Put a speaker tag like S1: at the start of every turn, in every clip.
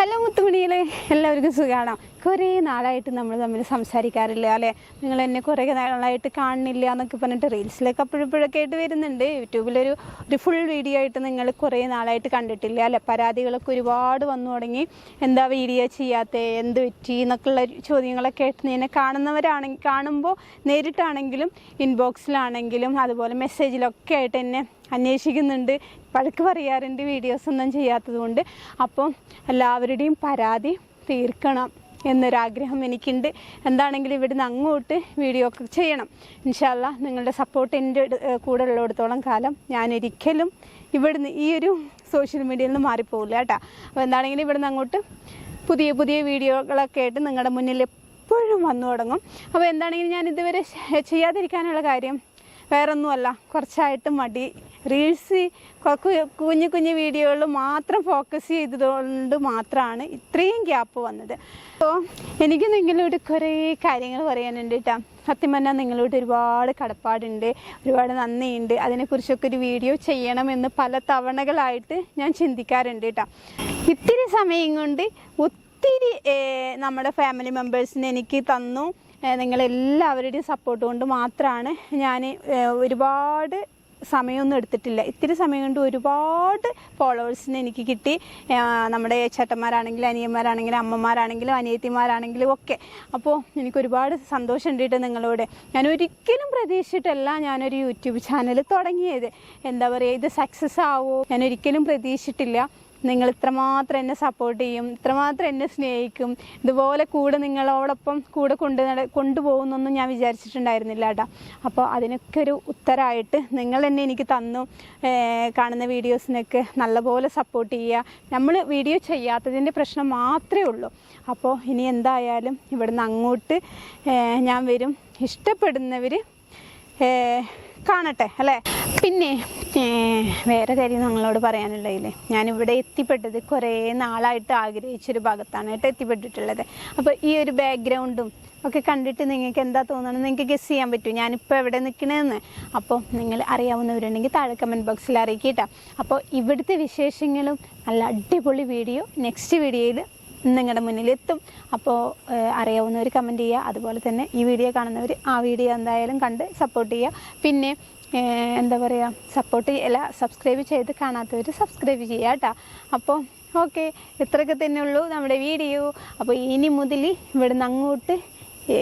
S1: Hello മുത്തുമണികളെ, എല്ലാവർക്കും സുഖമാണോ? കുറേ നാളായിട്ട് നമ്മൾ തമ്മിൽ സംസാരിക്കാറില്ല അല്ലേ? നിങ്ങൾ എന്നെ കുറേ നാളായിട്ട് കാണുന്നില്ല എന്നൊക്കെ പറഞ്ഞിട്ട് റീൽസിലൊക്കെ അപ്പോഴൊക്കെ ആയിട്ട് വരുന്നുണ്ട്. യൂട്യൂബിലൊരു ഫുൾ വീഡിയോ ആയിട്ട് നിങ്ങൾ കുറേ നാളായിട്ട് കണ്ടിട്ടില്ല അല്ലേ? പരാതികളൊക്കെ ഒരുപാട് വന്നു തുടങ്ങി. എന്താ വീഡിയോ ചെയ്യാത്ത, എന്ത് പറ്റി എന്നൊക്കെയുള്ള ചോദ്യങ്ങളൊക്കെ ആയിട്ട് എന്നെ കാണുമ്പോൾ നേരിട്ടാണെങ്കിലും ഇൻബോക്സിലാണെങ്കിലും അതുപോലെ മെസ്സേജിലൊക്കെ ആയിട്ട് എന്നെ അന്വേഷിക്കുന്നുണ്ട്, വഴക്ക് പറയാറുണ്ട് വീഡിയോസൊന്നും ചെയ്യാത്തത് കൊണ്ട്. അപ്പം എല്ലാവരുടെയും പരാതി തീർക്കണം എന്നൊരാഗ്രഹം എനിക്കുണ്ട്. എന്താണെങ്കിലും ഇവിടുന്ന് അങ്ങോട്ട് വീഡിയോ ഒക്കെ ചെയ്യണം. ഇൻഷാ അല്ലാ നിങ്ങളുടെ സപ്പോർട്ട് എൻ്റെ കൂടെ ഉള്ളിടത്തോളം കാലം ഞാനൊരിക്കലും ഇവിടുന്ന് ഈ ഒരു സോഷ്യൽ മീഡിയയിൽ നിന്ന് മാറിപ്പോകില്ല കേട്ടോ. അപ്പോൾ എന്താണെങ്കിലും ഇവിടുന്ന് അങ്ങോട്ട് പുതിയ പുതിയ വീഡിയോകളൊക്കെ ആയിട്ട് നിങ്ങളുടെ മുന്നിൽ എപ്പോഴും വന്നു തുടങ്ങും. അപ്പോൾ എന്താണെങ്കിലും ഞാൻ ഇതുവരെ ചെയ്യാതിരിക്കാനുള്ള കാര്യം വേറൊന്നുമല്ല, കുറച്ചായിട്ട് മടി. റീൽസ് കുഞ്ഞു കുഞ്ഞു വീഡിയോകളിൽ മാത്രം ഫോക്കസ് ചെയ്തതുകൊണ്ട് മാത്രമാണ് ഇത്രയും ഗ്യാപ്പ് വന്നത്. അപ്പോൾ എനിക്ക് നിങ്ങളോട് കുറേ കാര്യങ്ങൾ പറയാനുണ്ട് കേട്ടോ. സത്യം പറഞ്ഞാൽ നിങ്ങളോട് ഒരുപാട് കടപ്പാടുണ്ട്, ഒരുപാട് നന്ദിയുണ്ട്. അതിനെക്കുറിച്ചൊക്കെ ഒരു വീഡിയോ ചെയ്യണമെന്ന് പല തവണകളായിട്ട് ഞാൻ ചിന്തിക്കാറുണ്ട് കേട്ടോ. ഇത്തിരി സമയം കൊണ്ട് ഒത്തിരി നമ്മുടെ ഫാമിലി മെമ്പേഴ്സിന് എനിക്ക് തന്നു. നിങ്ങളെല്ലാവരുടെയും സപ്പോർട്ട് കൊണ്ട് മാത്രമാണ് ഞാൻ ഒരുപാട് സമയമൊന്നും എടുത്തിട്ടില്ല. ഇത്തിരി സമയം കൊണ്ട് ഒരുപാട് ഫോളോവേഴ്സിന് എനിക്ക് കിട്ടി. നമ്മുടെ ചേട്ടന്മാരാണെങ്കിലും അനിയന്മാരാണെങ്കിലും അമ്മമാരാണെങ്കിലും അനിയത്തിമാരാണെങ്കിലും ഒക്കെ. അപ്പോൾ എനിക്കൊരുപാട് സന്തോഷമുണ്ട് കേട്ടോ നിങ്ങളോട്. ഞാൻ ഒരിക്കലും പ്രതീക്ഷിച്ചിട്ടല്ല ഞാനൊരു യൂട്യൂബ് ചാനൽ തുടങ്ങിയത്. എന്താ പറയുക, ഇത് സക്സസ് ആവുമോ ഞാൻ ഒരിക്കലും പ്രതീക്ഷിച്ചിട്ടില്ല. നിങ്ങൾ ഇത്രമാത്രം എന്നെ സപ്പോർട്ട് ചെയ്യും, ഇത്രമാത്രം എന്നെ സ്നേഹിക്കും, ഇതുപോലെ കൂടെ നിങ്ങളോടൊപ്പം കൂടെ കൊണ്ടുപോകുന്നൊന്നും ഞാൻ വിചാരിച്ചിട്ടുണ്ടായിരുന്നില്ല കേട്ടോ. അപ്പോൾ അതിനൊക്കെ ഒരു ഉത്തരമായിട്ട് നിങ്ങൾ തന്നെ എനിക്ക് തന്നു. കാണുന്ന വീഡിയോസിനൊക്കെ നല്ലപോലെ സപ്പോർട്ട് ചെയ്യുക. നമ്മൾ വീഡിയോ ചെയ്യാത്തതിൻ്റെ പ്രശ്നം മാത്രമേ ഉള്ളൂ. അപ്പോൾ ഇനി എന്തായാലും ഇവിടുന്ന് അങ്ങോട്ട് ഞാൻ വരും. ഇഷ്ടപ്പെടുന്നവർ കാണട്ടെ അല്ലേ. പിന്നെ വേറെ കാര്യം നിങ്ങളോട് പറയാനുള്ളതില്ലേ, ഞാനിവിടെ എത്തിപ്പെട്ടത് കുറേ നാളായിട്ട് ആഗ്രഹിച്ചൊരു ഭാഗത്താണ് കേട്ടോ എത്തിപ്പെട്ടിട്ടുള്ളത്. അപ്പോൾ ഈ ഒരു ബാക്ക്ഗ്രൗണ്ടും ഒക്കെ കണ്ടിട്ട് നിങ്ങൾക്ക് എന്താ തോന്നുന്നത്, നിങ്ങൾക്ക് ഗസ് ചെയ്യാൻ പറ്റും ഞാനിപ്പോൾ എവിടെ നിൽക്കണമെന്ന്. അപ്പോൾ നിങ്ങൾ അറിയാവുന്നവരുണ്ടെങ്കിൽ താഴെ കമൻറ്റ് ബോക്സിൽ അറിയിക്കുക. അപ്പോൾ ഇവിടുത്തെ വിശേഷങ്ങളും നല്ല അടിപൊളി വീഡിയോ നെക്സ്റ്റ് വീഡിയോയിൽ നിങ്ങളുടെ മുന്നിലെത്തും. അപ്പോൾ അറിയാവുന്നവർ കമൻറ്റ് ചെയ്യുക. അതുപോലെ തന്നെ ഈ വീഡിയോ കാണുന്നവർ ആ വീഡിയോ എന്തായാലും കണ്ട് സപ്പോർട്ട് ചെയ്യുക. പിന്നെ എന്താ പറയുക, സബ്സ്ക്രൈബ് ചെയ്ത് കാണാത്തവർ സബ്സ്ക്രൈബ് ചെയ്യുക കേട്ടോ. അപ്പോൾ ഓക്കെ, ഇത്രയൊക്കെ തന്നെ ഉള്ളൂ നമ്മുടെ വീഡിയോ. അപ്പോൾ ഇനി മുതൽ ഇവിടുന്ന് അങ്ങോട്ട്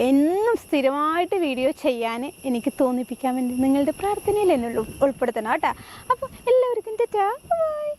S1: എന്നും സ്ഥിരമായിട്ട് വീഡിയോ ചെയ്യാൻ എനിക്ക് തോന്നിപ്പിക്കാൻ വേണ്ടി നിങ്ങളുടെ പ്രാർത്ഥനയിൽ എന്നെ ഉൾപ്പെടുത്തണം കേട്ടോ. അപ്പോൾ എല്ലാവർക്കും ടാറ്റാ, ബൈ.